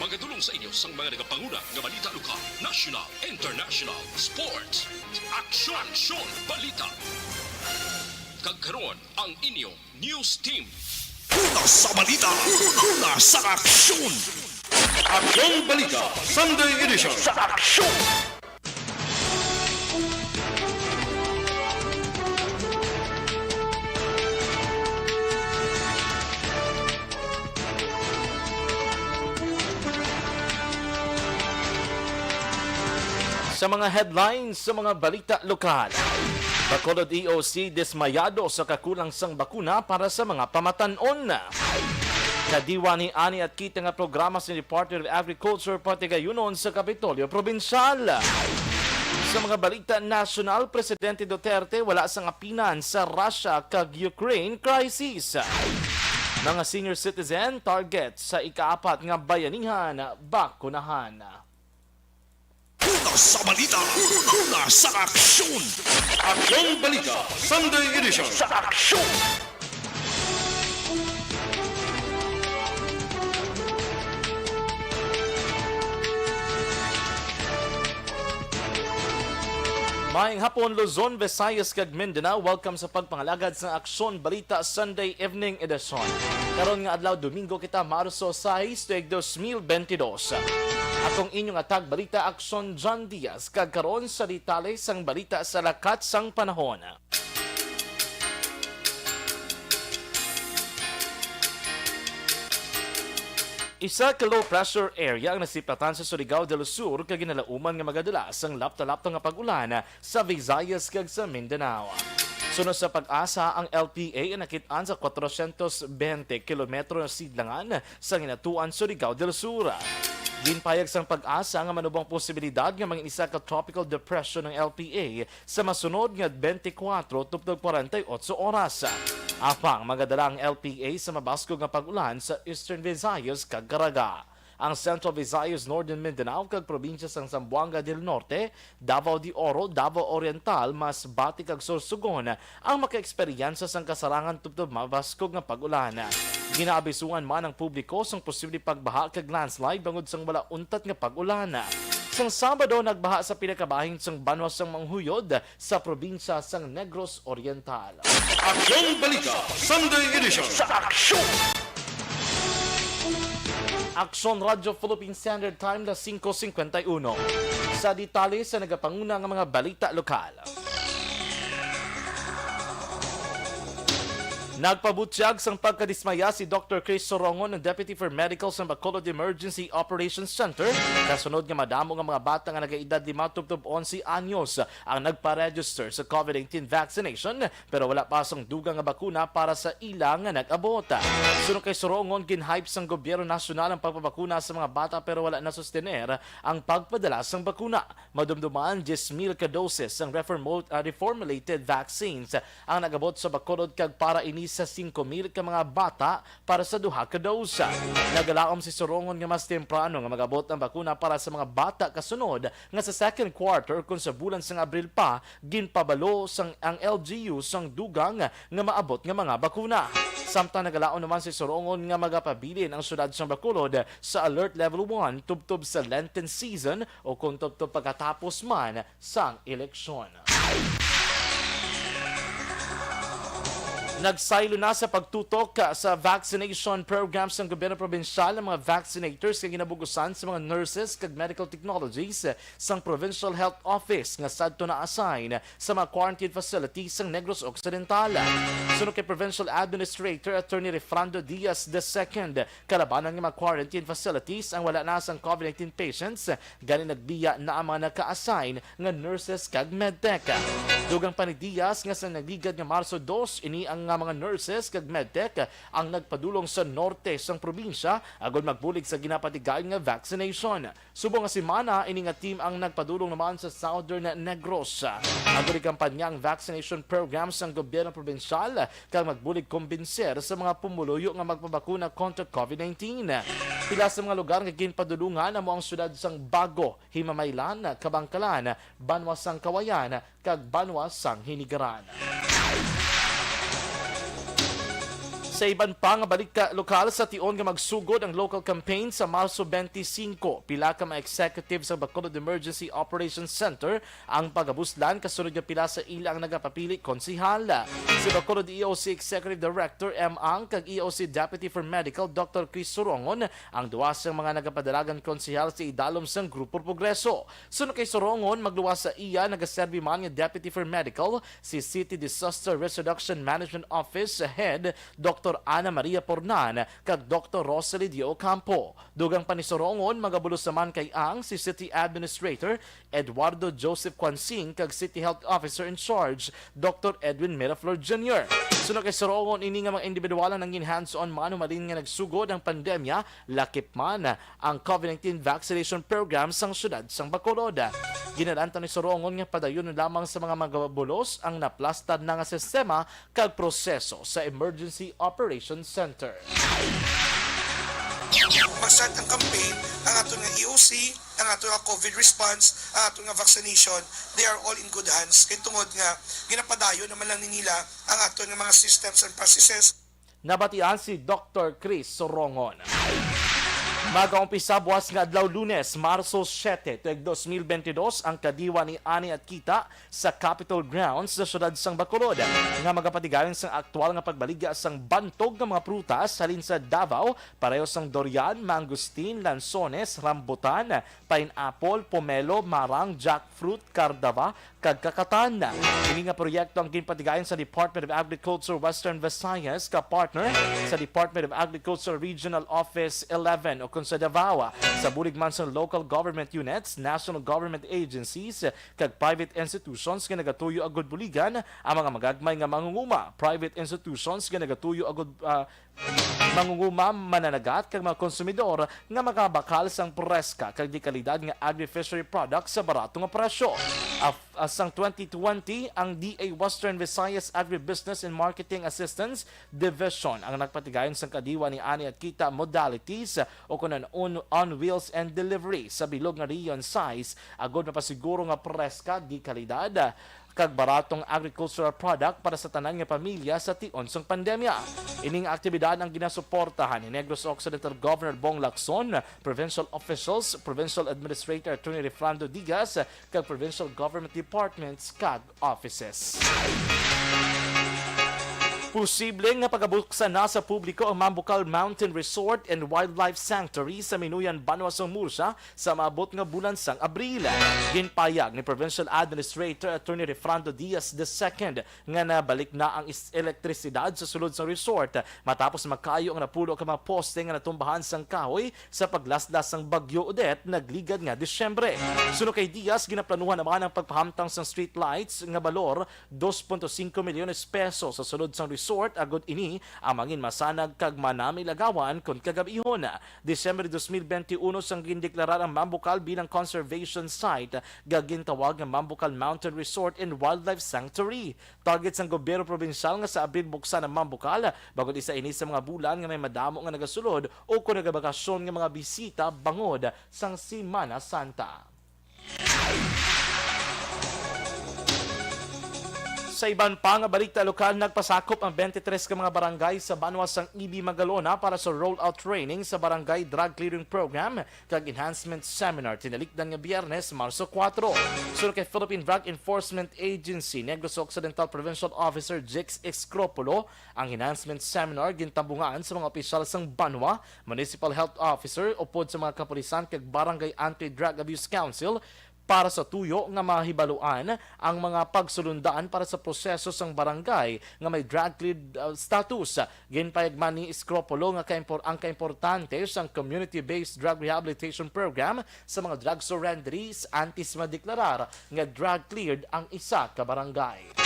Magadulong sa inyo sang mga nagapanguna nga balita lokal, national, international, sports, aksyon, balita. Kagkaroon ang inyong news team. Una sa balita, una sa aksyon. Aksyon Balita, Sunday Edition. Sa aksyon! Sa mga headlines sa mga balita lokal, Bacolod EOC dismayado sa kakulang sang bakuna para sa mga pamatanon. Kadiwa ni ani at kita nga programa sa Department of Agriculture pati gayunon sa Kapitolyo Provincial. Sa mga balita national, Presidente Duterte wala sang apinan sa Russia kag Ukraine crisis. Mga senior citizen target sa ikaapat nga bayanihan bakunahan. Una sa balita, una sa aksyon. Aksyon Balita, Sunday Edition. Sa aksyon! Maayong hapon, Luzon, Visayas kag Mindanao. Welcome sa pagpangalagad sa Aksyon Balita Sunday Evening Edition. Karon nga adlaw Domingo kita Marso 6, 2022. Atong inyong atag balita Aksyon John Diaz kag karon sa detalye sang balita sa lakat sang panahon. Isa ka low pressure area ang nasipatan sa Surigao del Sur kag ginalauman nga magadalas ang lapta-lapta nga pag-ulan sa Visayas kag sa Mindanao. Sunod sa pag-asa, ang LPA ang nakitaan sa 420 kilometro na sidlangan sa ginatuan Surigao del Sur. Ginpayag sang pag-asa nga manubang posibilidad nga mangin isa ka tropical depression ng LPA sa masunod nga 24-48 oras. Apang magadala ang LPA sa mabaskog nga pag-ulan sa Eastern Visayas kag Caraga. Ang Central Visayas, Northern Mindanao kag probinsya sang Zamboanga del Norte, Davao de Oro, Davao Oriental, Masbate kag Sorsogon ang makaeksperyensa sang kasarangan tubtob mabaskog nga pag-ulan. Ginaabisuan man ang publiko sang posibleng pagbaha kag landslide bangod sang wala untat nga pag-ulan. Sang Sabado nagbaha sa pinakabahin sang banwa sang Manghuyod sa probinsya sang Negros Oriental. Aksyon Balita, Sunday Edition. Sa aksyon! Aksyon Radyo Philippine Standard Time na 5:51. Sa detalye sa nagapanguna ng mga balita lokal. Nagpabutyag sang pagkadismaya si Dr. Chris Sorongon ng Deputy for Medical sa Bacolod Emergency Operations Center. Kasunod nga madamo nga mga bata nga nagaedad 5-11 anyos ang nagpa-register sa COVID-19 vaccination pero wala pa sang dugang nga bakuna para sa ilang nga nag-abot. Sunod kay Sorongon, ginhype sang gobyerno nasyonal ang pagpapakuna sa mga bata pero wala na sustener ang pagpadala sang bakuna. Madumduman 10,000 ka doses ang reformulated vaccines ang nag-abot sa Bacolod kag para ini sa 5,000 ka mga bata para sa duha ka dosa. Nagalaom si Sorongon nga mas temprano nga magabot ang bakuna para sa mga bata kasunod nga sa second quarter kung sa bulan sang Abril pa ginpabalo sang ang LGU sang dugang nga maabot nga mga bakuna. Samtang nagalaom naman si Sorongon nga magapabilin ang syudad sang Bacolod sa Alert Level 1 tubtob sa Lenten season o kung tubtob pagkatapos man sang eleksyon. Nagsaylo na sa pagtutok sa vaccination programs ng gobyerno probinsyal ng mga vaccinators kag ginabugusan sa mga nurses kag medical technologies sang Provincial Health Office nga sadto na assign sa mga quarantine facilities sang Negros Occidental. Sunod kay Provincial Administrator Attorney Refrando Diaz II, kalabanan ng mga quarantine facilities ang wala na sang COVID-19 patients gani nagbiya na ang mga naka-assign nga nurses kag medtech. Dugang pa ni Diaz nga sa nagligad nga Marso 2 ini ang mga nurses kag medtech ang nagpadulong sa norte sang probinsya agod magbulig sa ginapatigayon nga vaccination. Subong nga semana ini nga team ang nagpadulong naman sa Southern Negros. Agod kampanya ang vaccination program sang gobyerno probinsyal kag magbulig kumbinser sa mga pumuluyo nga magpabakuna kontra COVID-19. Pila sa mga lugar nga ginpadulungan amo ang syudad sang Bago, Himamaylan, Kabangkalan, Banwa sang Kawayan kag Banwa sang Hinigaran. Sa iban pa nga balik ka lokal sa tion nga magsugod ang local campaign sa Marso 25. Pila ka mga executive sa Bacolod Emergency Operations Center ang pagabuslan kasunod nga pila sa ila ang nagapapili konsihal. Si Bacolod EOC Executive Director M. Ang kag EOC Deputy for Medical Dr. Chris Sorongon ang duwas ng mga nagapadalagan konsihal sa idalom sang Grupo Progreso. Sunod kay Sorongon, magluwas sa iya nagaserbi man nga Deputy for Medical si City Disaster Risk Reduction Management Office Head Dr. Ana Maria Pornan kag Dr. Rosalie Dio Campo. Dugang pa ni Sorongon, magabulos naman kay Ang si City Administrator Eduardo Joseph Quansing kag City Health Officer in Charge Dr. Edwin Miraflor Jr. Sunod kay Sorongon, ini nga mga individualan nang hands-on manumalin nga nagsugod ang pandemya, lakip man ang COVID-19 vaccination program sang syudad sang Bacolod. Ginalanta ni Sorongon nga padayon lamang sa mga magabulos ang naplastad na nga sistema kag proseso sa Emergency Operations Center. Mag-start ang campaign, ang ato nga EOC, ang ato nga COVID response, ang ato nga vaccination, they are all in good hands. Kaya tungod nga, ginapadayo naman lang nila ang ato nga mga systems and processes. Nabatian si Dr. Chris Sorongon. Mag-aumpisa buwas nga adlaw Lunes, Marso 7, 2022 ang kadiwa ni Ani at Kita sa Capitol Grounds sa syudad sang Bacolod nga magapatigayon sang aktual nga pagbaligya sang bantog nga mga prutas halin sa Davao, pareho sang durian, mangustin, lansones, rambutan, pineapple, pomelo, marang, jackfruit, cardava, kag kakatan. Ini nga proyekto ang ginpatigayon sa Department of Agriculture Western Visayas ka partner sa Department of Agriculture Regional Office 11 o sa Davao sa bulig man sa local government units, national government agencies kag private institutions nga nagatuyo agud buligan ang mga magagmay nga mangunguma, private institutions nga nagatuyo agud mangunguma, mananagat kag mga konsumidor nga makabakal sang preska kag di kalidad nga agri-fishery products sa barato nga presyo. Asang 2020, ang DA Western Visayas Agribusiness and Marketing Assistance Division ang nagpatigayon sang kadiwa ni Ani at Kita modalities o kunan on wheels and delivery sa bilog nga region size agod na pasiguro nga preska di kalidad kag baratong agricultural product para sa tanan nga pamilya sa tion sang pandemya. Ining aktibidad ang ginasuportahan ni Negros Occidental Governor Bong Lacson, provincial officials, provincial administrator Attorney Refrando Digas kag provincial government departments kag offices. Posible nga pagabuksan na sa publiko ang Mambucal Mountain Resort and Wildlife Sanctuary sa Minuyan, Banwasong Murcia sa maabot nga bulan sang Abril. Ginpayag ni Provincial Administrator Attorney Refrando Diaz II nga nabalik na ang elektrisidad sa sulod sa resort matapos makayo ang napulo ka mga poste nga natumbahan sang kahoy sa paglaslas sang Bagyo Odette nagligad nga Disyembre. Suno kay Diaz, ginaplanuhan naman ang pagpahamtang sang street lights nga balor 2.5 milyones pesos sa sulod sang resort agud ini ang mangin masanag kag manamilagawan kon kagabihon. Disyembre 2021 sang gindeklarar ang Mambucal bilang conservation site gagintawag nga Mambucal Mountain Resort and Wildlife Sanctuary. Target sang gobyerno probinsyal nga sa Abril buksan ang Mambucal bagod isa ini sa mga bulan nga may madamo nga nagasulod o kun nagabakasyon nga mga bisita bangod sang Semana Santa. Sa iban pa nga balita lokal, nagpasakop ang 23 ka mga barangay sa Banwas sang EB Magalona para sa rollout training sa Barangay Drug Clearing Program kag Enhancement Seminar tinalikdan nga Biyernes, Marso 4. Sunod kay Philippine Drug Enforcement Agency, Negros Occidental Provincial Officer Jix Excropulo, ang Enhancement Seminar gintabungaan sa mga opisyal sang Banwa, Municipal Health Officer, upod sa mga kapulisan kag Barangay Anti-Drug Abuse Council para sa tuyo nga mahibaluan ang mga pagsulundaan para sa proseso sang barangay nga may drug cleared status. Ginpayag man ni Escropulo nga ang kaimportante sang community-based drug rehabilitation program sa mga drug surrenderies antes madeklarar nga drug cleared ang isa ka barangay.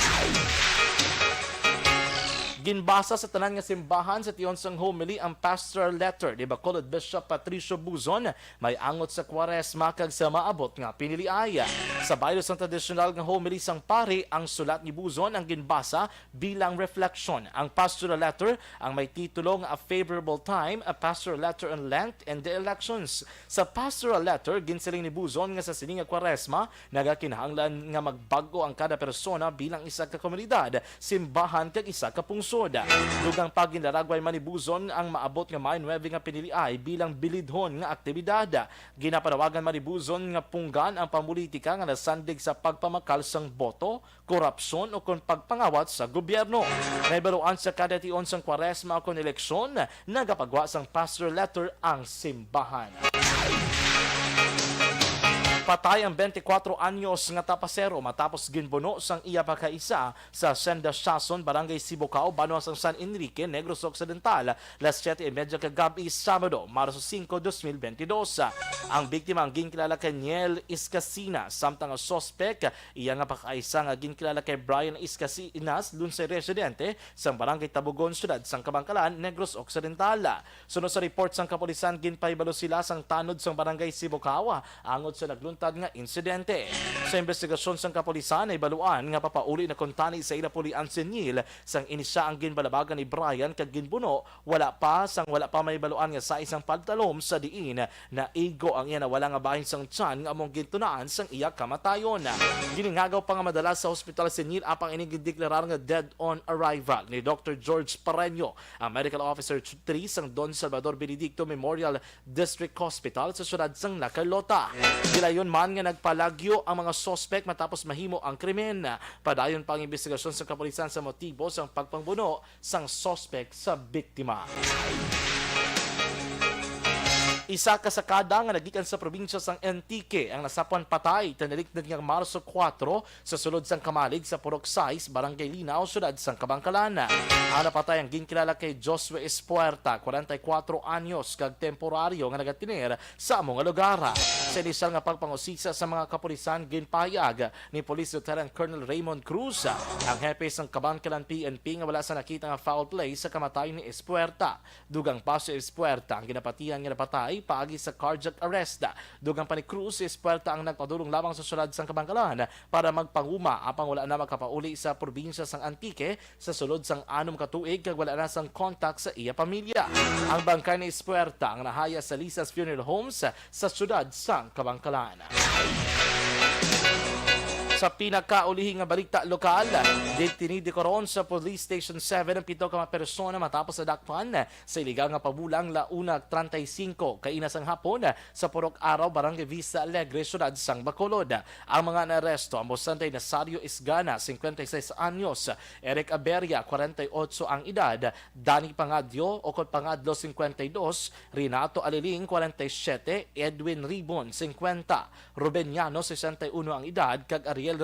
Ginbasa sa tanan nga simbahan sa tion sang homily ang pastoral letter ni Bacolod Bishop Patricio Buzon may angot sa Kwaresma kag sa maabot nga piniliaya. Sa baylo sang tradisyonal nga homily sang pari, ang sulat ni Buzon ang ginbasa bilang reflection. Ang pastoral letter ang may titulo nga A Favorable Time, A Pastoral Letter on Lent and the Elections. Sa pastoral letter, ginsiling ni Buzon nga sa sining nga Kwaresma nagakinahanglan nga magbago ang kada persona bilang isa ka komunidad, simbahan kag isa ka pungsod. nasod. Dugang pagindaragway manibuzon ang maabot nga May 9 nga piniliay bilang bilidhon nga aktibidad. Ginapanawagan manibuzon nga punggan ang pamulitika nga nasandig sa pagpamakal sang boto, korupsyon o kung pagpangawat sa gobyerno. Naibaluan sa kada tion sang Kwaresma o kung eleksyon, nagapagwa sang pastor letter ang simbahan. Patay ang 24 anyos nga tapasero matapos ginbuno sang iya pagkaisa sa Senda Shason, Barangay Sibocao, Banwa sang San Enrique, Negros Occidental, las 7:30 kagabi Sabado, Marso 5, 2022. Ang biktima ang ginkilala kay Niel Iscasina, samtang ang sospek iya nga pagkaisa nga ginkilala kay Brian Iscasinas, lunsay residente sang Barangay Tabugon, Siyudad sang Kabangkalan, Negros Occidental. Sunod sa report sang kapulisan, ginpaibalo sila sang tanod sang Barangay Sibocao angod sa nagluntad nga insidente. Sa investigasyon sang kapulisan ay baluan nga papauli na kontani sa ilapulian senil sang inisa ang ginbalabagan ni Brian kag ginbuno wala pa may baluan nga sa isang pantalom sa diin na igo ang iya na wala nga bahin sang tiyan nga among gintunaan sang iya kamatayon. Giningagaw pa nga madalas sa hospital senil apang ining gideklarar nga dead on arrival ni Dr. George Pareño, ang medical officer 3 sang Don Salvador Benedicto Memorial District Hospital sa siyudad sang La Carlota. Gilayon man nga nagpalagyo ang mga sospek matapos mahimo ang krimen. Padayon pang investigasyon sa kapulisan sa motibo sang pagpangbuno sang sospek sa biktima. Isa ka sakada nga nagikan sa probinsya sang Antique ang nasapuan patay tanalikdan nga Marso 4 sa sulod sang Kamalig sa Purok 6, Barangay Linao, Siyudad sang Kabangkalan. Ang napatay ang ginkilala kay Josue Espuerta, 44 anyos, kag temporaryo nga nagatinir sa among lugar. Sa inisal nga pagpangusisa sa mga kapulisan, ginpahayag ni Police Lieutenant Colonel Raymond Cruz, ang hepe sang Kabangkalan PNP nga wala sa nakita nga foul play sa kamatay ni Espuerta. Dugang pa si Espuerta ang ginapatihan nga napatay paagi sa cardiac arrest. Dugang pa ni Cruz, si Espuerta ang nagpadulong lamang sa syudad sang Kabangkalan para magpanguma apang wala na makapauli sa probinsya sang Antique sa sulod sang 6 ka tuig kag wala na sang contact sa iya pamilya. Ang bangkay ni Espuerta ang nahaya sa Lisa's Funeral Homes sa syudad sang Kabangkalan. Sa pinakaulihing nga balita lokal, tinidikoron sa Police Station 7 ang 7 ka mga persona matapos sa dakpan sa iligal nga pabulang launa 35 kainasang hapon sa Purok Araw, Barangay Vista Alegre, Siyudad sang Bacolod. Ang mga naresto ang Bosantay Nazario Isgana, 56 anyos, Eric Aberia, 48 ang edad, Danny Pangadyo, Okot Pangadlo, 52, Renato Aliling, 47, Edwin Ribon, 50, Ruben Llano, 61 ang edad, kag Ariel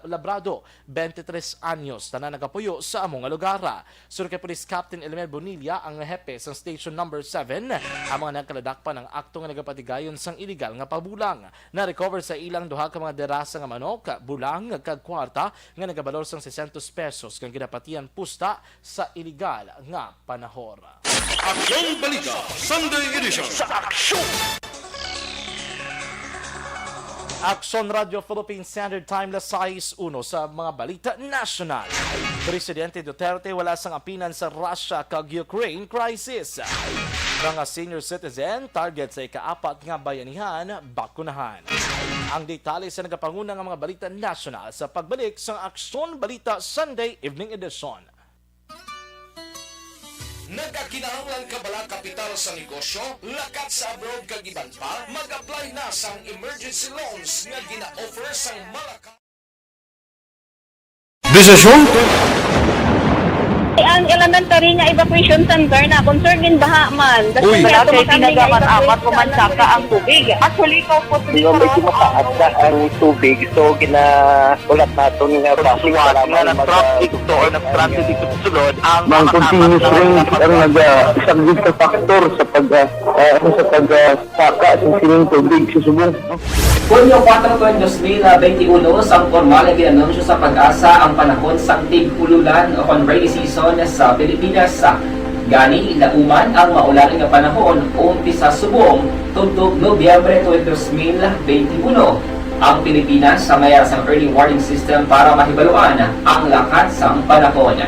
Labrado, 23 anyos, tanan nagapuyo sa among lugar. Sunod kay Police Captain Elmer Bonilla, ang hepe sa Station Number 7, ang mga nagkaladakpan ng akto nga nagapatigayon sang iligal nga pabulang. Na-recover sa ilang duha ka mga derasa nga manok, bulang, kag kwarta nga nagabalor sang 600 pesos kang ginapatian pusta sa iligal nga panahor. Aksyon Balita Sunday Edition. Sa aksyon! Aksyon Radio Philippine Standard Time la 6:01 sa mga balita national. Presidente Duterte wala sang apinan sa Russia kag Ukraine crisis. Mga senior citizen target sa ika-4 nga bayanihan bakunahan. Ang detalye sa nagapanguna nga mga balita national sa pagbalik sa Aksyon Balita Sunday Evening Edition. Nagakinahanglan ka bala kapital sa negosyo, lakat sa abroad kag iban pa, mag-apply na sang emergency loans nga gina-offer sang Malacca. Desisyon? Ang elementary nga evacuation center na concerned baha man. Uy, kay tinagaman apat kumansaka ang tubig. Actually, ikaw po Medyo mataas na ang tubig. So, ulat natin nga pasuwat nga nag-traffic to or nag-transit dito sa sulod ang Mang continuous range ang nag-subject sa factor sa pagsaka sa sining tubig sa subong. Hulyo 4, 2021, sang formal na ginanunsyo sa Pag-asa ang panahon sa tig-ululan o rainy season sa Pilipinas. Gani, nauman ang maulan nga panahon umpisa subong tugtog Nobyembre 2021. Ang Pilipinas sa mayar sang early warning system para mahibaluan ang lakat sang panahon.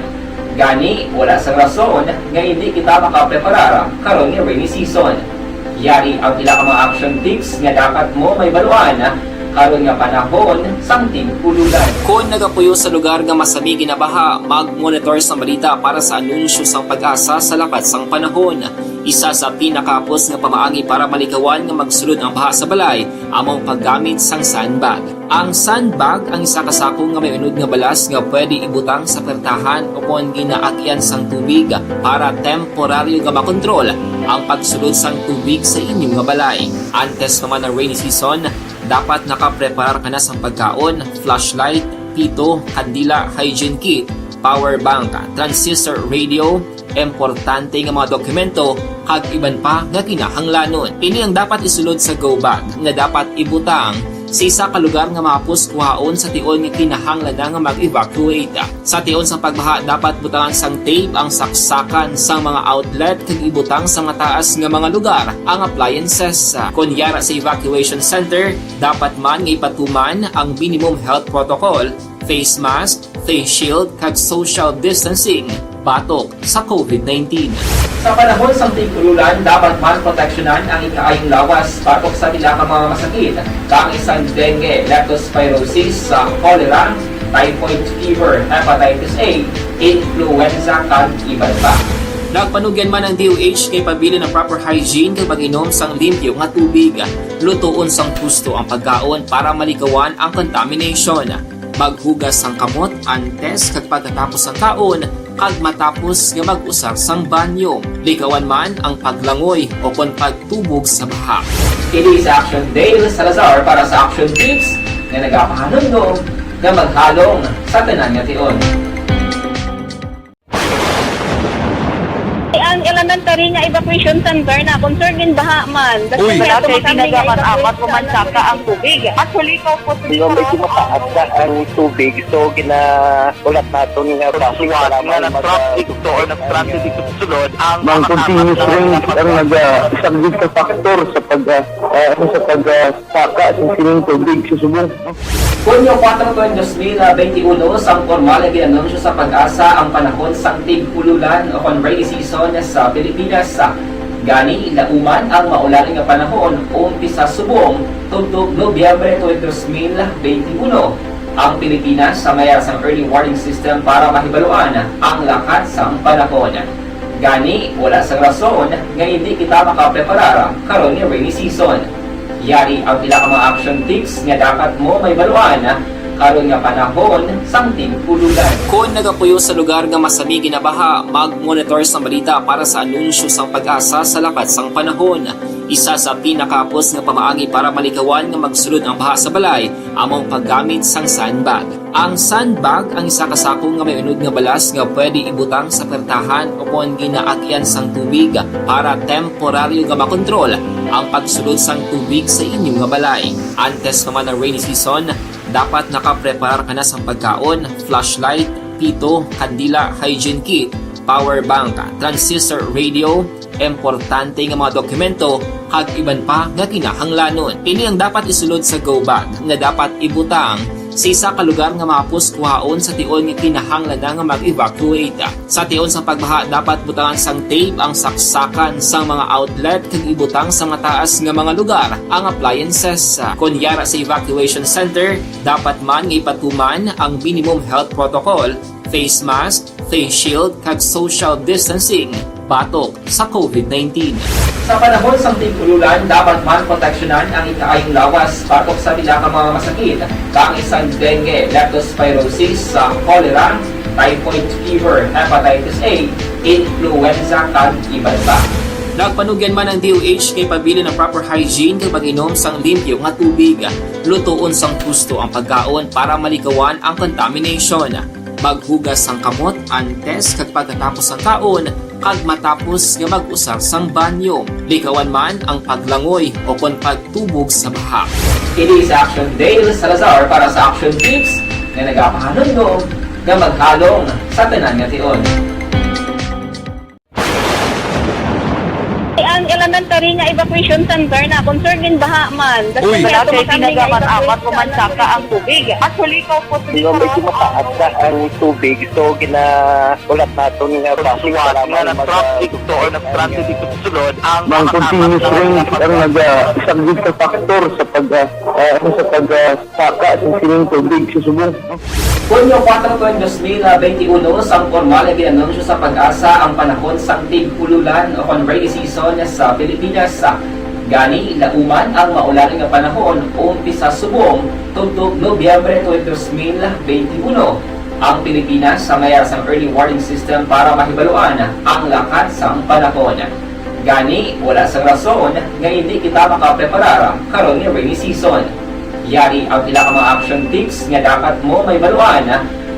Gani, wala sang rason nga hindi kita makapreparar karon nga rainy season. Yari ang ilang mga action tips nga dapat mo may baluan karon nga panahon sang tig-ululan. Kung nagapuyo sa lugar nga masami ginabaha, mag-monitor sa balita para sa anunsyo sang pag-asa sa lakat sang panahon. Isa sa pinakapos nga pamaagi para malikawan nga magsulod ang baha sa balay, among paggamit sang sandbag. Ang sandbag ang isa kasakong nga may unod nga balas nga pwede ibutang sa pertahan o kung ginaakyan sang tubig para temporaryo nga makontrol ang pagsulod sang tubig sa inyong nga balay. Antes naman ng rainy season, dapat nakapreparar ka na sang pagkaon, flashlight, pito, kandila, hygiene kit, power bank, transistor radio, importante nga mga dokumento kag iban pa nga kinahanglanon. Ini ang dapat isulod sa go bag nga dapat ibutang sa isa ka lugar nga mapus kuhaon sa tion nga kinahanglan nga mag-evacuate. Sa tion sa pagbaha dapat butangan sang tape ang saksakan sa mga outlet kag ibutang sa mataas nga mga lugar ang appliances. Kunyara sa evacuation center, dapat man nga ipatuman ang minimum health protocol, face mask, face shield kag social distancing batok sa COVID-19. Sa panahon sa tig-ululan, dapat man proteksyonan ang ikaayong lawas batok sa tila ka mga masakit, kang isang dengue, leptospirosis, cholera, typhoid fever, hepatitis A, influenza, kag iban pa. Nagpanugyan man ang DOH kay pabili ng proper hygiene kay pag-inom sang limpyo nga tubig, lutuon sang gusto ang pagkaon para malikawan ang contamination. Maghugas sang kamot antes kag pagkatapos ang kaon kag matapos nga mag-usar sang banyo. Likawan man ang paglangoy o kon pagtubog sa baha. Kini sa Action Dale Salazar para sa Action Tips nga nagapahanundong nga maghalong sa tanan nga tion. Ang elementary nga evacuation center na concern din baha man. Uy. Kaya tinagaman apat kumansaka ang tubig. Actually, ikaw po Di ba medyo mataas na ang tubig, so ginaulat natin nga Siwala nga nag-traffic to or nag-traffic dito sa sulod ang Mang continuous rain ang isang big factor sa pagsaka sa sining tubig sa subong. Kunyo 4 2021 sang formal nga ginanunsyo sa pag-asa ang panahon sang tig-ululan o kon rainy season sa Pilipinas. Gani ilauman ang maulaling nga panahon umpisa subong tugtog Nobyembre 2021. Ang Pilipinas sa mayroon sang early warning system para mahibaluan ang lakat sang panahon. Gani wala sang rason nga hindi kita makapreparar karon ni rainy season. Yari ang pila ka mga action tips nga dapat mo may baluan karon nga panahon sang tig-ululan. Kung nagapuyo sa lugar nga masami ginabaha, mag-monitor sa balita para sa anunsyo sang pag-asa sa lakat sang panahon. Isa sa pinakapos nga pamaagi para malikawan nga magsulod ang baha sa balay, among paggamit sang sandbag. Ang sandbag ang isa kasakong nga may unod nga balas nga pwede ibutang sa pertahan o kung ginaakyan sang tubig para temporaryo nga makontrol ang pagsulod sang tubig sa inyong nga balay. Antes naman ng rainy season, dapat nakapreparar ka na sa pagkaon, flashlight, pito, kandila, hygiene kit, power bank, transistor radio, importante nga mga dokumento, kag iban pa nga kinahanglanon. Ini ang dapat isulod sa go bag nga dapat ibutang sa isa ka lugar nga mapus kuhaon sa tion nga kinahanglan nga mag-evacuate. Sa tion sa pagbaha dapat butangan sang tape ang saksakan sa mga outlet kag ibutang sa mataas nga mga lugar ang appliances. Kunyara sa evacuation center, dapat man nga ipatuman ang minimum health protocol, face mask, face shield kag social distancing batok sa COVID-19. Sa panahon sa tig-ululan, dapat man proteksyonan ang ikaayong lawas batok sa tila ka mga masakit, kang isang dengue, leptospirosis, cholera, typhoid fever, hepatitis A, influenza, kag iban pa. Nagpanugyan man ang DOH kay pabili ng proper hygiene kay pag-inom sang limpyo nga tubig, lutuon sang gusto ang pagkaon para malikawan ang contamination. Maghugas sang kamot antes kag pagkatapos ang kaon kag matapos nga mag-usar sang banyo. Likawan man ang paglangoy o kon pagtubog sa baha. Kini sa Action Dale Salazar para sa Action Tips nga nagapahanundong nga maghalong sa tanan nga tion. Ang elementary nga evacuation center na concern din baha man. Uy. Wala kay ginagaman apat kumansaka ang tubig. Actually, ikaw po sa Yung medyo mataas na ang tubig, so ginaulat natin nga basic para nga ng traffic to or ng traffic dito sa sulod ang Mang continuous rain ang nag-subject sa factor sa pagsaka sa sining tubig sa subong. Hunyo 4, 2021, sang formal na ginanunsyo sa pag-asa ang panahon sa tig-ululan o rainy season sa Pilipinas. Gani, lauman ang maulan nga panahon umpisa subong tugtog Nobyembre 2021. Ang Pilipinas sa mayar sang early warning system para mahibaluan ang lakat sang panahon. Gani, wala sang rason nga hindi kita makapreparar karon nga rainy season. Yari ang pila ka mga action tips nga dapat mo may baluan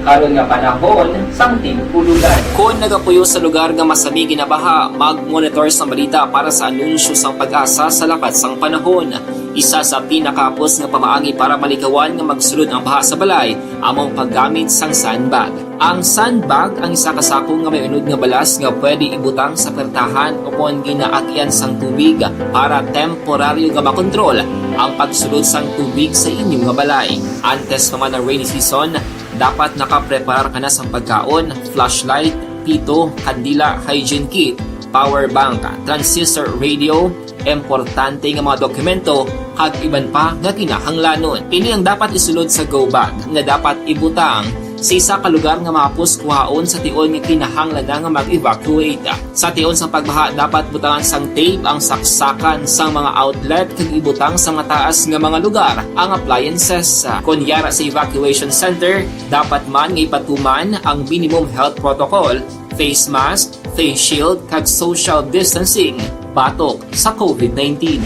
karon nga panahon sang tig-ululan. Kung nagapuyo sa lugar nga masami ginabaha, mag-monitor sa balita para sa anunsyo sang pag-asa sa lakat sang panahon. Isa sa pinakapos nga pamaagi para malikawan nga magsulod ang baha sa balay among paggamit sang sandbag. Ang sandbag ang isa ka sako nga may unod nga balas nga pwede ibutang sa pertahan o kung ginaakyan sang tubig para temporaryo nga makontrol ang pagsulod sang tubig sa inyong nga balay. Antes naman ng rainy season, dapat nakaprepare ka na sa pagkaon, flashlight, pito, kandila, hygiene kit, power bank, transistor radio, importante nga mga dokumento kag iban pa nga kinahanglanon. Ini ang dapat isulod sa go bag nga dapat ibutang sa isa ka lugar nga mapos kuhaon sa tion nga kinahanglan nga mag-evacuate. Sa tion sa pagbaha dapat butangan sang tape ang saksakan sang mga outlet kag ibutang sa mataas nga mga lugar ang appliances. Kunyara sa evacuation center, dapat man nga ipatuman ang minimum health protocol, face mask, face shield kag social distancing batok sa COVID-19.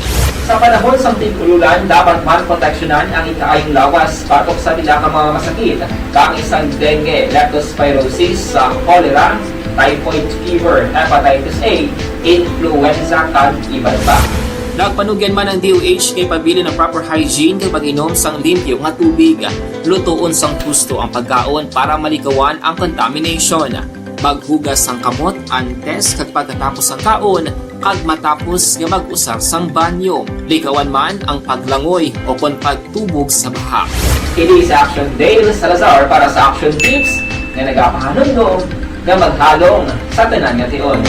Sa panahon sa tig-ululan, dapat man proteksyonan ang ikaayong lawas batok sa pila ka mga masakit, kang isang dengue, leptospirosis, cholera, typhoid fever, hepatitis A, influenza kag iban pa. Nagpanugyan man ang DOH kay pabili ng proper hygiene kay pag-inom sang limpyo nga tubig. Lutuon sang husto ang pagkaon para malikawan ang contamination. Maghugas sang kamot antes kag pagkatapos ang kaon kag matapos nga mag-usar sang banyo. Likawan man ang paglangoy o kon pagtubog sa baha. Kini sa Action Dale Salazar para sa Action Tips nga nagapahanundong nga maghalong sa tanan nga tion.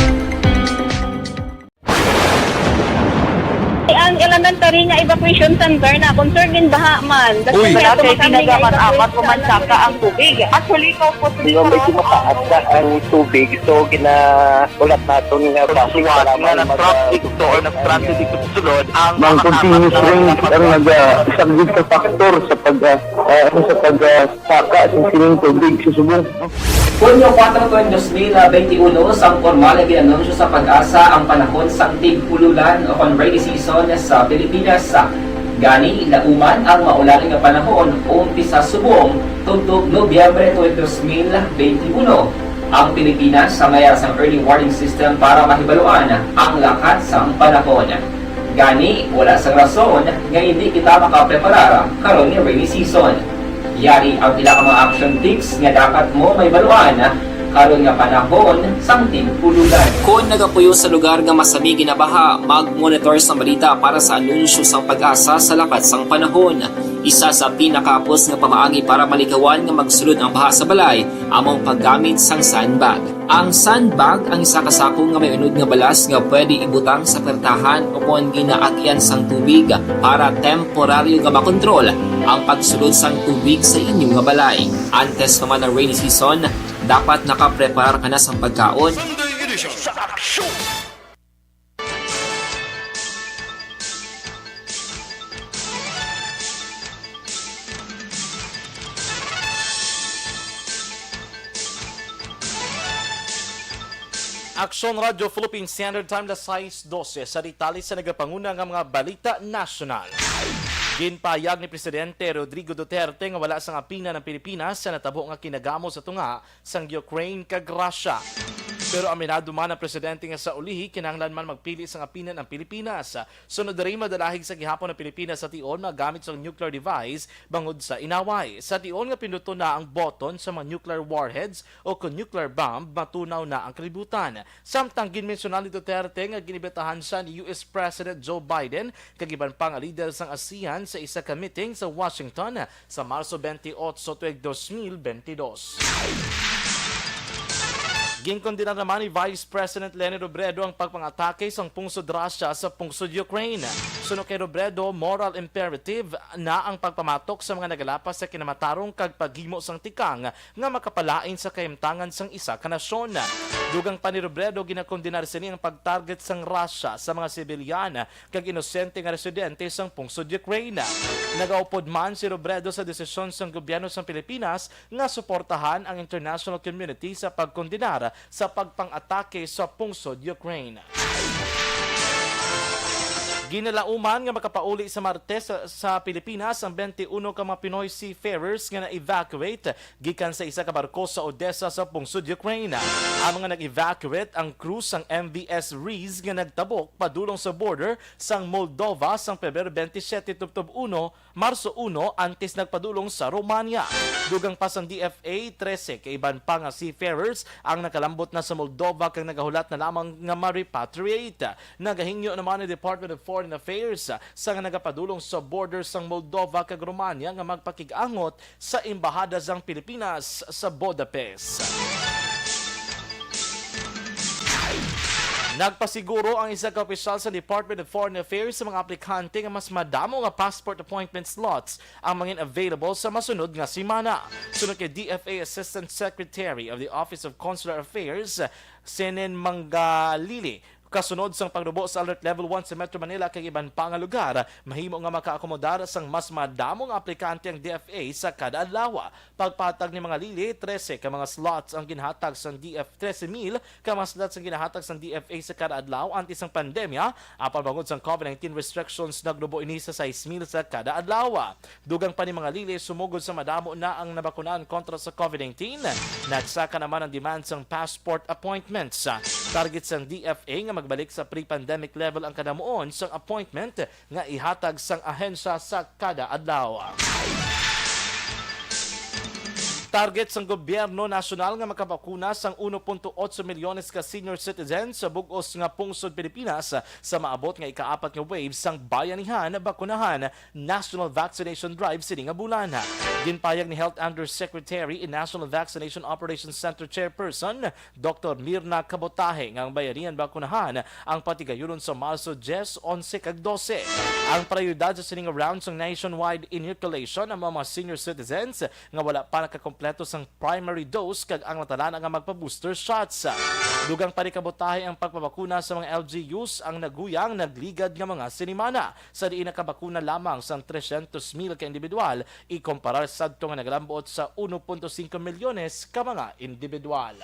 Ang elementary nga evacuation center na concern din baha man. Uy. Wala kay ginagaman apat kumansaka ang tubig. Actually, ikaw po sa Yung medyo mataas na ang tubig, so ginaulat natin nga basic para nga ng traffic to or ng traffic dito sa sulod ang Mang continuous rain ang nag-subject sa factor sa pagsaka sa sining tubig sa subong. Hunyo 4, 2021, sang formal na ginanunsyo sa pag-asa ang panahon sa tig-ululan o rainy season sa Pilipinas. Gani, lauman ang maulan nga panahon umpisa subong tugtog Nobyembre 2021. Ang Pilipinas sa mayar sang early warning system para mahibaluan ang lakat sang panahon. Gani, wala sang rason nga hindi kita makapreparar karon nga rainy season. Yari ang pila ka mga action tips nga dapat mo may baluan karon nga panahon sang tig-ululan. Kung nagapuyo sa lugar nga masami ginabaha, mag-monitor sa balita para sa anunsyo sang pag-asa sa lakat sang panahon. Isa sa pinakapos nga pamaagi para malikawan nga magsulod ang baha sa balay among paggamit sang sandbag. Ang sandbag ang isa ka sako nga may unod nga balas nga pwede ibutang sa pertahan o kung ginaakyan sang tubig para temporaryo nga makontrol ang pagsulod sang tubig sa inyong nga balay. Antes naman ng rainy season, dapat nakaprepare ka na sa pagkaon, Sunday edition sa aksyon. Aksyon Radio Philippine Standard Time na 6:12 sa ditali sa nagapanguna nga mga balita nasyonal. Ginpahayag ni Presidente Rodrigo Duterte nga wala sang apina ng Pilipinas sa natabo nga kinagamo sa tunga sang Ukraine kag Russia. Pero aminado man ang presidente nga sa ulihi, kinahanglan man magpili sa ngapinan ang Pilipinas. Sunod rin madalahig sa gihapon ng Pilipinas sa tion magamit sa nuclear device bangod sa inaway. Sa tion nga pinuto na ang boton sa mga nuclear warheads o kung nuclear bomb, matunaw na ang kalibutan. Samtang ginmensyonan ni Duterte nga ginibetahan siya ni US President Joe Biden kagiban pa nga leader sang ASEAN sa isa ka meeting sa Washington sa Marso 28 tuig 2022. Ginkondina naman ni Vice President Leni Robredo ang pagpangatake sa pungsod Russia sa pungsod Ukraine. Suno kay Robredo, moral imperative na ang pagpamatok sa mga nagalapas sa kinamatarong kag paghimo sang tikang nga makapalain sa kahimtangan sang isa ka nasyon. Dugang pa ni Robredo, ginakondinar sini ang pagtarget sang Russia sa mga sibilyan kag inosente nga residente sang pungsod Ukraine. Nagaupod man si Robredo sa desisyon sang gobyerno sang Pilipinas nga suportahan ang international community sa pagkondinar sa pagpang-atake sa pungsod Ukraine. Ginalauman nga makapauli sa Martes sa Pilipinas ang 21 ka mga Pinoy seafarers nga na-evacuate gikan sa isa ka barko sa Odessa sa pungsod Ukraine. Ang mga nag-evacuate ang crew sang MVS Rees nga nagtabok padulong sa border sang Moldova sang Pebrero 27 tubtob 1, Marso 1 antes nagpadulong sa Romania. Dugang pa sang DFA 13 kay iban pa nga seafarers ang nakalambot na sa Moldova kag nagahulat na lamang nga ma-repatriate. Nagahingyo naman ni Department of Foreign Affairs sa nga nagapadulong sa border sang Moldova kag Romania nga magpakig-angot sa embahada sang Pilipinas sa Budapest. Nagpasiguro ang isa ka opisyal sa Department of Foreign Affairs sa mga aplikante nga mas madamo nga passport appointment slots ang mga available sa masunod nga semana. Sunod kay DFA Assistant Secretary of the Office of Consular Affairs, Senen Mangalili, kasunod sang pagrubo sa Alert Level 1 sa Metro Manila kay iban pa nga lugar, mahimo nga makaakomodar sang mas madamong aplikante ang DFA sa kada adlaw. Pagpatag ni mga lili, 13 ka mga slots ang ginhatag sang DF 13,000 ka mga slots ang ginahatag sang DFA sa kada adlaw antes sang pandemya. Apan bangod sang COVID-19 restrictions, nagrubo ini sa 6,000 sa kada adlaw. Dugang pa ni mga lili, sumugod sa madamo na ang nabakunan kontra sa COVID-19. Nagsaka naman ang demand sang passport appointments. Target sang DFA nga magbalik sa pre-pandemic level ang kadamuon sang appointment nga ihatag sang ahensya sa kada adlaw. Target sang gobyerno nasyonal nga makabakuna sang 1.8 milyones ka senior citizens sa bug-os nga pungsod Pilipinas sa maabot nga ika-4 nga wave sang bayanihan bakunahan National Vaccination Drive sini nga bulan. Ginpayag ni Health Undersecretary in National Vaccination Operations Center Chairperson Dr. Mirna Cabotaje nga ang bayanihan bakunahan ang patigayunon sa Marso 10, 11 kag 12. Ang prioridad sa sini nga round sang nationwide inoculation ang mga senior citizens nga wala pa nakakompleto sang primary dose kag ang natalana nga magpa-booster shots. Dugang parikabotahe ang pagpabakuna sa mga LGUs ang naguyang nagligad nga mga sinimana sa diin nakabakuna lamang sang 300,000 ka individual ikumpara sadto nga naglambot sa 1.5 milyones ka mga individual.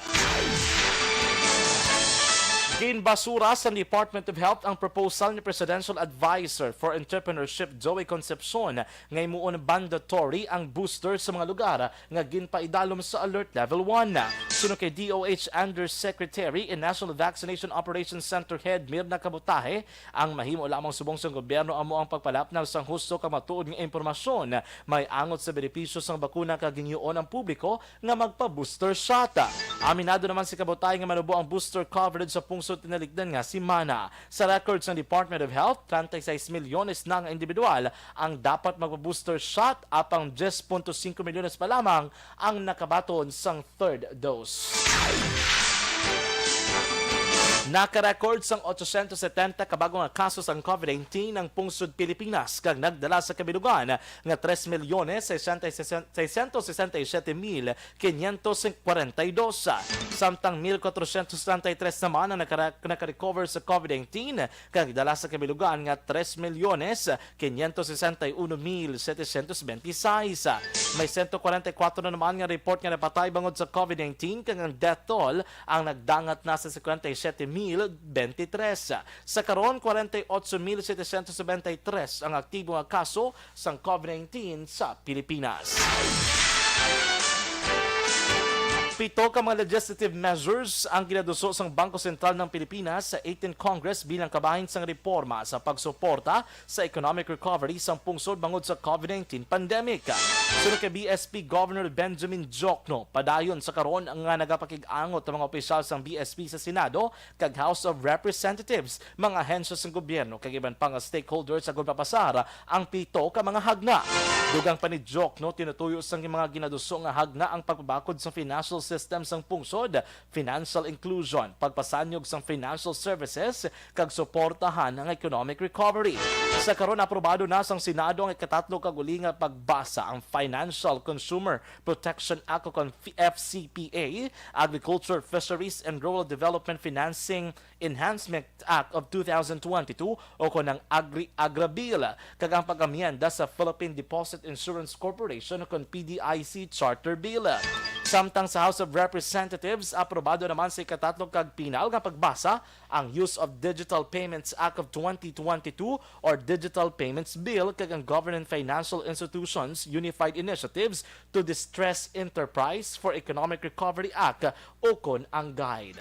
Ginbasura sa Department of Health ang proposal ni Presidential Advisor for Entrepreneurship Joey Concepcion nga imuon mandatory ang booster sa mga lugar nga ginpaidalom sa Alert Level 1. Sunod kay DOH Undersecretary in National Vaccination Operations Center Head Mirna Cabotaje, ang mahimo lamang subong sa gobyerno amo ang pagpalapnaw sang husto ka matuod nga impormasyon may angot sa benepisyo sang bakuna kag ginhiuon ang publiko nga magpa-booster shot. Aminado naman si Cabotaje nga manubo ang booster coverage sa pungsod tinaligdan nga si Mana. Sa records ng Department of Health, 36 milyones na nga individual ang dapat magpa-booster shot apang 10.5 milyones pa lamang ang nakabaton sang third dose. Nakarecord sang 870 kabagong nga kaso sang COVID-19 ang pungsod Pilipinas kag nagdala sa kabilugan nga 3,667,542. Samtang 1,433 naman ang nakarecover sa COVID-19 kag dala sa kabilugan nga 3,561,726. May 144 na naman nga report nga napatay bangod sa COVID-19 kag ang death toll ang nagdangat na sa 57,023. Sa karon 48,773 ang aktibo nga kaso sang COVID-19 sa Pilipinas. Pito ka mga legislative measures ang ginaduso sang Bangko Sentral ng Pilipinas sa 18th Congress bilang kabahin sang reforma sa pagsuporta sa economic recovery sa pungsod bangod sa COVID-19 pandemic. Sunod kay BSP Governor Benjamin Jokno, padayon sa karon ang nga nagapakig-angot ang mga opisyal sang BSP sa Senado kag House of Representatives, mga ahensya sang gobyerno kag iban pang stakeholders sa gulpapasara ang pito ka mga hagna. Dugang pa ni Jokno, tinutuyo sang mga ginaduso nga hagna ang pagbabakod sa financial system sang pungsod, financial inclusion, pagpasanyog sang financial services, kag suportahan ang economic recovery. Sa karon aprobado na sang Senado ang ikatatlo kag uli nga pagbasa ang Financial Consumer Protection Act o FCPA, Agriculture, Fisheries and Rural Development Financing Enhancement Act of 2022 o konang Agri-Agra-Bill, kag ang pag-amyenda sa Philippine Deposit Insurance Corporation o kon PDIC Charter Bill. Samtang sa House of Representatives, aprobado naman sa ikatatlo kag pinal nga pagbasa ang Use of Digital Payments Act of 2022 or Digital Payments Bill kag ang Government Financial Institutions Unified Initiatives to Distress Enterprise for Economic Recovery Act o kon ang GUIDE.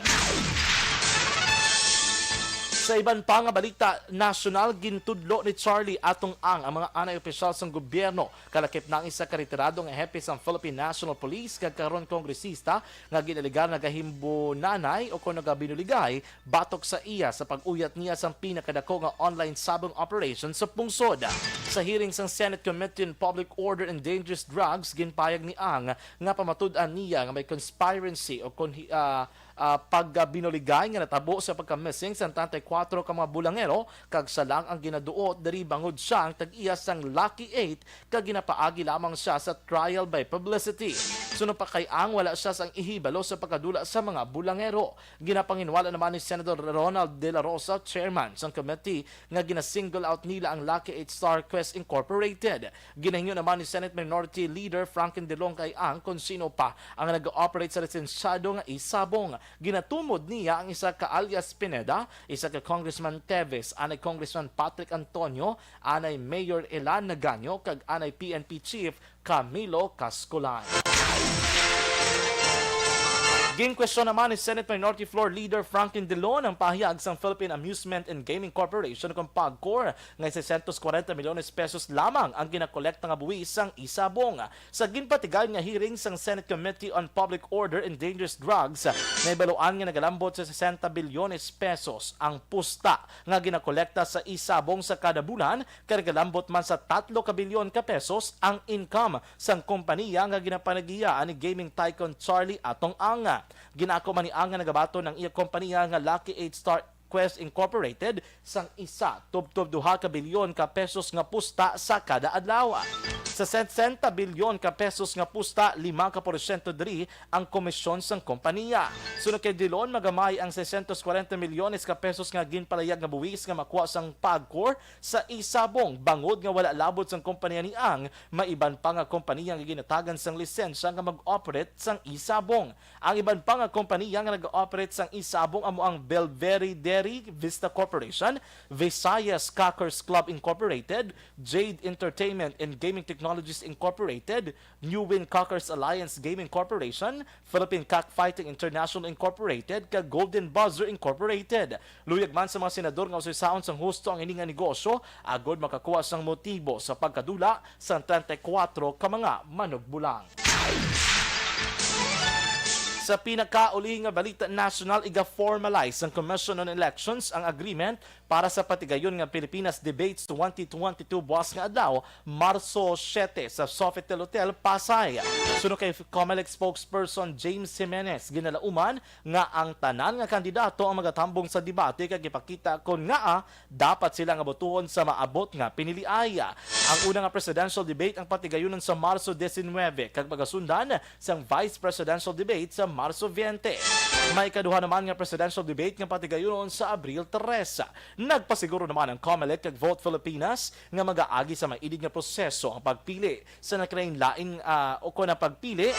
Sa iban pa nga balita, nasyonal gintudlo ni Charlie atong ang mga anay opisyal sang gobyerno kalakip na ang isa ka retirado nga hepe sang Philippine National Police kag karon kongresista nga ginaligar nagahimbo nanay o kuno binuligay batok sa iya sa pag-uyat niya sang pinakadako nga online sabong operation sa pungsod. Sa hearing sang Senate Committee on Public Order and Dangerous Drugs, ginpayag ni ang nga pamatud-an niya nga may conspiracy o pagbinuligay nga natabo sa pagka-missing sa 34 ka mga bulangero kag sa lang ang ginaduot diri bangod siya ang tag-iya sang Lucky 8 kag ginapaagi lamang siya sa trial by publicity. Sunod pa kay ang wala siya sang ihibalo sa pagkadula sa mga bulangero. Ginapanginwala naman ni Senator Ronald De La Rosa, chairman sang committee, nga gina-single out nila ang Lucky 8 Star Quest Incorporated. Ginahingyo naman ni Senate Minority Leader Franklin Delong kay ang kung sino pa ang nag-operate sa lisensyado nga isabong. Ginatumod niya ang isa ka alias Pineda, isa ka Congressman Teves, anay Congressman Patrick Antonio, anay Mayor Elan Naganyo, kag anay PNP Chief Camilo Cascolan. Ginkwestiyon naman ni Senate Minority Floor Leader Franklin Delon ang pahayag sang Philippine Amusement and Gaming Corporation kung PAGCOR nga 640 milyones pesos lamang ang ginakolekta nga buwis sang isabong. Sa ginpatigay nga hearing sang Senate Committee on Public Order and Dangerous Drugs, naibaluan nga nagalambot sa 60 bilyones pesos ang pusta nga ginakolekta sa isabong sa kada bulan, kaya nagalambot man sa 3 kabilyon ka pesos ang income sang kompanya nga ginapanagiyaan ni gaming tycoon Charlie atong anga. Ginako man ni ang nagabato ng iya kompanya nga Lucky 8 Star Quest Incorporated sang isa tubtob 2 ka bilyon ka pesos nga pusta sa kada adlaw. Sa 60 bilyon ka pesos nga pusta, 5% diri ang komisyon sang kompanya. Sunod kay Dilon, magamay ang 640 milyones ka pesos nga ginpalayag nga buwis nga makuha sang PAGCOR sa isabong bangod nga wala labot sang kompanya ni ang maiban pa nga kompanya nga ginatagan sang lisensya nga mag-operate sang isabong. Ang iban pa nga kompanya nga nag-operate sang isabong amo ang Belvedere Vista Corporation, Visayas Cockers Club Incorporated, Jade Entertainment and Gaming Technologies Incorporated, New Win Cockers Alliance Gaming Corporation, Philippine Cockfighting International Incorporated, kag Golden Buzzer Incorporated. Luyag man sa mga senador nga usisaon sang husto ang ining nga negosyo, agod makakuha sang motibo sa pagkadula sa 34 ka mga manugbulang. Sa pinakauli nga balita national, iga-formalize ang Commission on Elections ang agreement para sa patigayon nga Pilipinas Debates 2022 buwas nga adlaw, Marso 7 sa Sofitel Hotel, Pasay. Sunod kay COMELEC spokesperson James Jimenez, ginalauman nga ang tanan nga kandidato ang magatambong sa debate kag ipakita kon nga dapat sila nga botohon sa maabot nga piniliaya. Ang una nga presidential debate ang patigayonon sa Marso 19 kag magasundan sang vice presidential debate sa Marso 20. May ikaduha naman nga presidential debate nga patigayonon sa Abril 3. Nagpasiguro naman ang COMELEC kag Vote Filipinas nga mag-aagi sa maidig nga proseso ang pagpili sa nakalain-laing o kon pagpili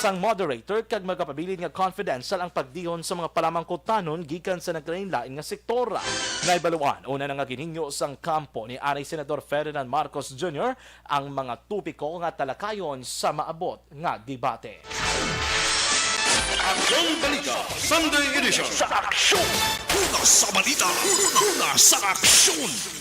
sang moderator kag magapabilin nga confidential ang pagdihon sa mga palamangkotanon gikan sa naglain-lain nga sektora. Naibaluan, una na nga gininyo sang kampo ni Anay Senador Ferdinand Marcos Jr. ang mga tupiko nga talakayon sa maabot nga debate. Aksyon Balita Sunday Edition sa aksyon. Una sa balita, una sa aksyon.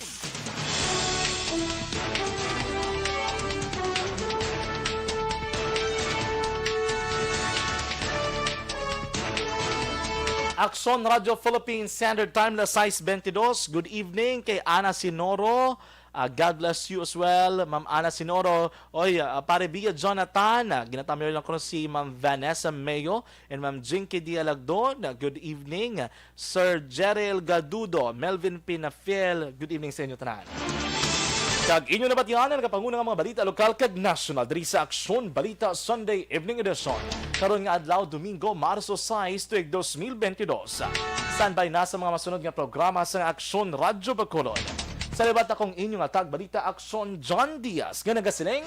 Aksyon Radio Philippines Standard Time la 6:22. Good evening kay Ana Sinoro. God bless you as well, Ma'am Ana Sinoro. Oy, pare Bia Jonathan. Ginatamyo lang ko si Ma'am Vanessa Mayo and Ma'am Jinky Dialagdon. Good evening. Sir Jerel Gadudo, Melvin Pinafiel. Good evening sa inyo tanan. Kag inyo nabatian ang kapangunang mga balita lokal kag national diri sa Aksyon Balita Sunday Evening Edition. Karon nga adlaw Domingo, Marso 6, tuig 2022. Standby na sa mga masunod nga programa sa Aksyon Radyo Bacolod. Sa libat akong inyong atag balita Aksyon John Diaz nga nagasiling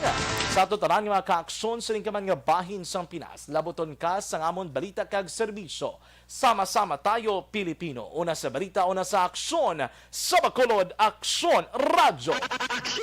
sa tutaran nga mga kaaksyon sa lingkaman nga bahin sang Pinas. Laboton ka sa amon balita kag serbisyo. Sama-sama tayo Pilipino. Una sa balita, una sa aksyon sa Bacolod, Aksyon Radyo.